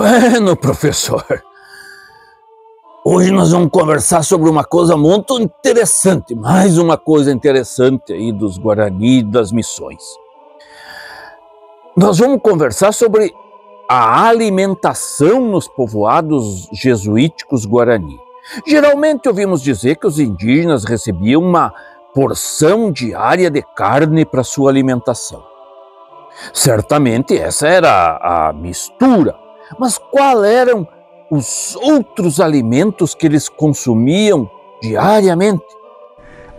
Bueno, professor, hoje nós vamos conversar sobre uma coisa muito interessante, mais uma coisa interessante aí dos Guarani e das missões. Nós vamos conversar sobre a alimentação nos povoados jesuíticos Guarani. Geralmente ouvimos dizer que os indígenas recebiam uma porção diária de carne para sua alimentação. Certamente essa era a mistura, mas quais eram os outros alimentos que eles consumiam diariamente?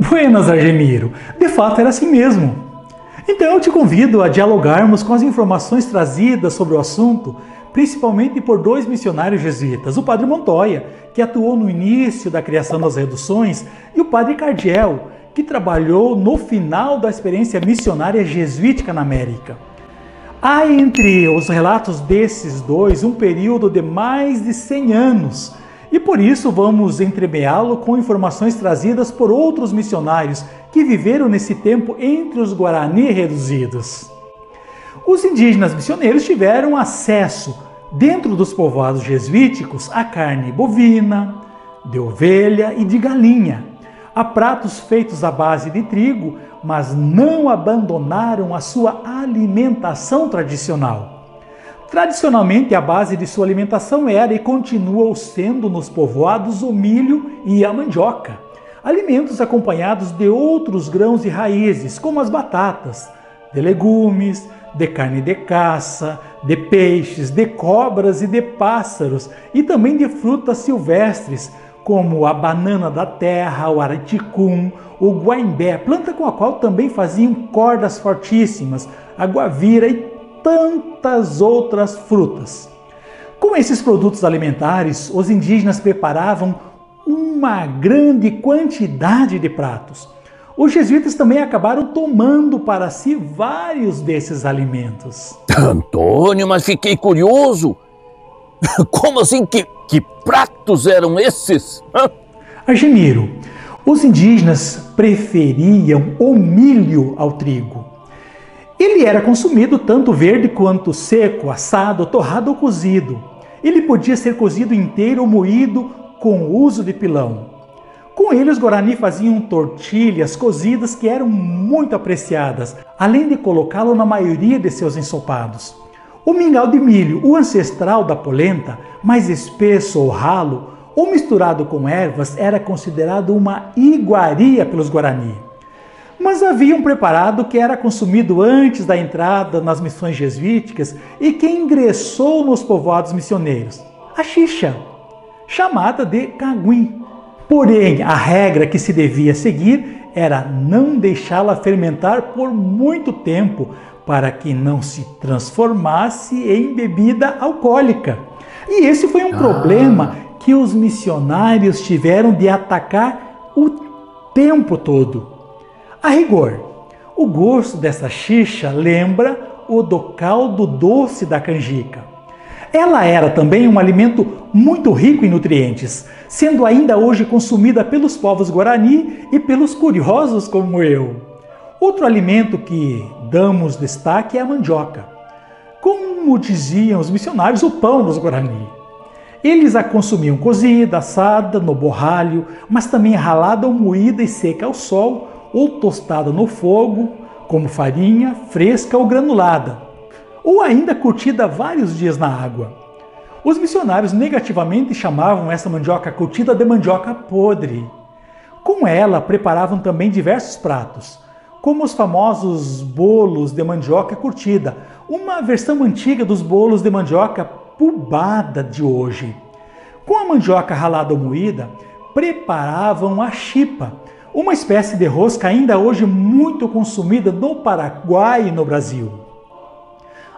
Buenas, Argemiro. De fato era assim mesmo. Então eu te convido a dialogarmos com as informações trazidas sobre o assunto, principalmente por dois missionários jesuítas, o Padre Montoya, que atuou no início da criação das reduções, e o Padre Cardiel, que trabalhou no final da experiência missionária jesuítica na América. Há entre os relatos desses dois um período de mais de 100 anos, e por isso vamos entremeá-lo com informações trazidas por outros missionários que viveram nesse tempo entre os Guarani reduzidos. Os indígenas missioneiros tiveram acesso, dentro dos povoados jesuíticos, a carne bovina, de ovelha e de galinha, a pratos feitos à base de trigo, mas não abandonaram a sua alimentação tradicional. Tradicionalmente, a base de sua alimentação era e continua sendo nos povoados o milho e a mandioca, alimentos acompanhados de outros grãos e raízes, como as batatas, de legumes, de carne de caça, de peixes, de cobras e de pássaros, e também de frutas silvestres, como a banana da terra, o araticum, o guaimbé, planta com a qual também faziam cordas fortíssimas, a guavira e tantas outras frutas. Com esses produtos alimentares, os indígenas preparavam uma grande quantidade de pratos. Os jesuítas também acabaram tomando para si vários desses alimentos. Antônio, mas fiquei curioso. Como assim? Que pratos eram esses? Argemiro, os indígenas preferiam o milho ao trigo. Ele era consumido tanto verde quanto seco, assado, torrado ou cozido. Ele podia ser cozido inteiro ou moído com o uso de pilão. Com ele, os Guarani faziam tortilhas cozidas que eram muito apreciadas, além de colocá-lo na maioria de seus ensopados. O mingau de milho, o ancestral da polenta, mais espesso ou ralo, ou misturado com ervas, era considerado uma iguaria pelos Guarani. Mas havia um preparado que era consumido antes da entrada nas missões jesuíticas e que ingressou nos povoados missioneiros, a xixa, chamada de caguim. Porém, a regra que se devia seguir era não deixá-la fermentar por muito tempo, para que não se transformasse em bebida alcoólica. E esse foi um problema que os missionários tiveram de atacar o tempo todo. A rigor, o gosto dessa xixa lembra o do caldo doce da canjica. Ela era também um alimento muito rico em nutrientes, sendo ainda hoje consumida pelos povos Guarani e pelos curiosos como eu. Outro alimento que damos destaque é a mandioca. Como diziam os missionários, o pão dos Guarani. Eles a consumiam cozida, assada, no borralho, mas também ralada ou moída e seca ao sol, ou tostada no fogo, como farinha, fresca ou granulada, ou ainda curtida vários dias na água. Os missionários negativamente chamavam essa mandioca curtida de mandioca podre. Com ela preparavam também diversos pratos, como os famosos bolos de mandioca curtida, uma versão antiga dos bolos de mandioca pubada de hoje. Com a mandioca ralada ou moída, preparavam a chipa, uma espécie de rosca ainda hoje muito consumida no Paraguai e no Brasil.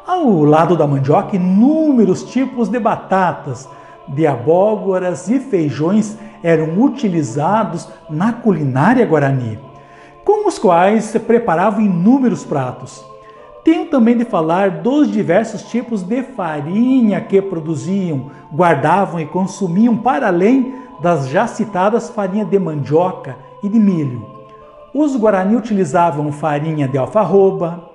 Ao lado da mandioca, inúmeros tipos de batatas, de abóboras e feijões eram utilizados na culinária guarani, com os quais se preparavam inúmeros pratos. Tenho também de falar dos diversos tipos de farinha que produziam, guardavam e consumiam para além das já citadas farinha de mandioca e de milho. Os Guarani utilizavam farinha de alfarroba,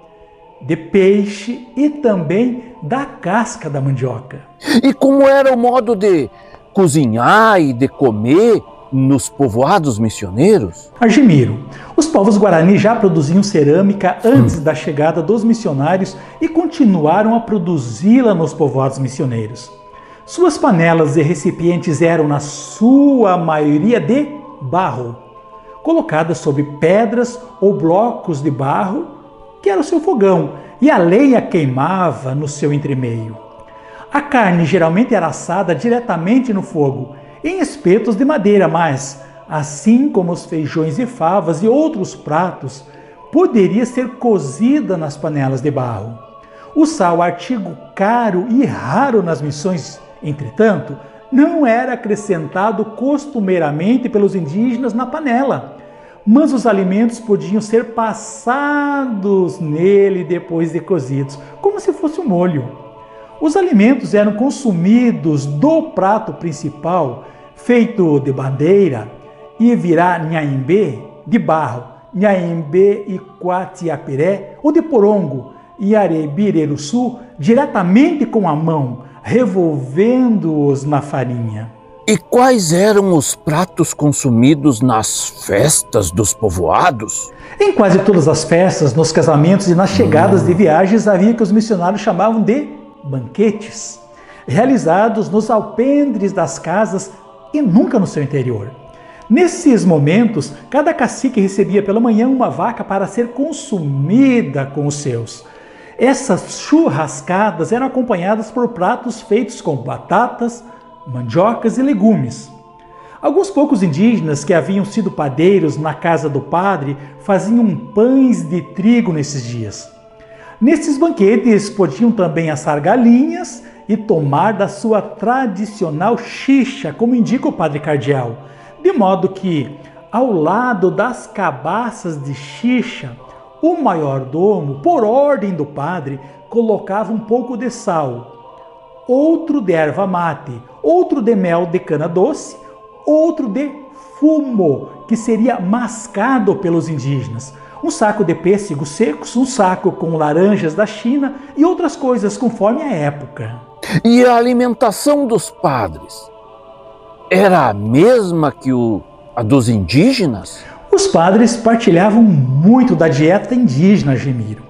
de peixe e também da casca da mandioca. E como era o modo de cozinhar e de comer nos povoados missioneiros? Argimiro, os povos Guarani já produziam cerâmica antes da chegada dos missionários e continuaram a produzi-la nos povoados missioneiros. Suas panelas e recipientes eram, na sua maioria, de barro, colocadas sobre pedras ou blocos de barro, que era o seu fogão, e a lenha queimava no seu entremeio. A carne geralmente era assada diretamente no fogo, em espetos de madeira, mas, assim como os feijões e favas e outros pratos, poderia ser cozida nas panelas de barro. O sal, artigo caro e raro nas missões, entretanto, não era acrescentado costumeiramente pelos indígenas na panela, mas os alimentos podiam ser passados nele depois de cozidos, como se fosse um molho. Os alimentos eram consumidos do prato principal, feito de madeira, e virá nhaimbe, de barro, nhaimbe e quatiapiré, ou de porongo, e arebireruçu, diretamente com a mão, revolvendo-os na farinha. E quais eram os pratos consumidos nas festas dos povoados? Em quase todas as festas, nos casamentos e nas chegadas de viagens, havia que os missionários chamavam de banquetes, realizados nos alpendres das casas e nunca no seu interior. Nesses momentos, cada cacique recebia pela manhã uma vaca para ser consumida com os seus. Essas churrascadas eram acompanhadas por pratos feitos com batatas, mandiocas e legumes. Alguns poucos indígenas que haviam sido padeiros na casa do padre faziam pães de trigo nesses dias. Nesses banquetes podiam também assar galinhas e tomar da sua tradicional xixa, como indica o padre cardeal, de modo que, ao lado das cabaças de xixa, o maiordomo, por ordem do padre, colocava um pouco de sal, outro de erva mate, outro de mel de cana doce, outro de fumo, que seria mascado pelos indígenas, um saco de pêssegos secos, um saco com laranjas da China e outras coisas conforme a época. E a alimentação dos padres era a mesma que a dos indígenas? Os padres partilhavam muito da dieta indígena, Argimiro.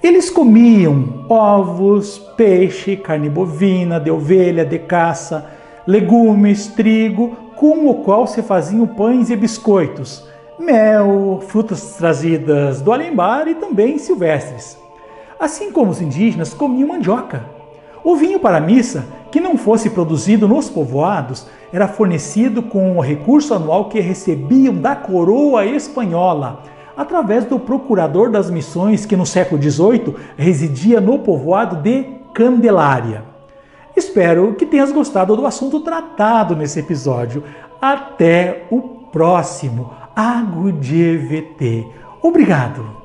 Eles comiam ovos, peixe, carne bovina, de ovelha, de caça, legumes, trigo, com o qual se faziam pães e biscoitos, mel, frutas trazidas do além-mar e também silvestres. Assim como os indígenas comiam mandioca. O vinho para a missa, que não fosse produzido nos povoados, era fornecido com o recurso anual que recebiam da coroa espanhola, através do procurador das missões que no século XVIII residia no povoado de Candelária. Espero que tenhas gostado do assunto tratado nesse episódio. Até o próximo Ago de EVT. Obrigado!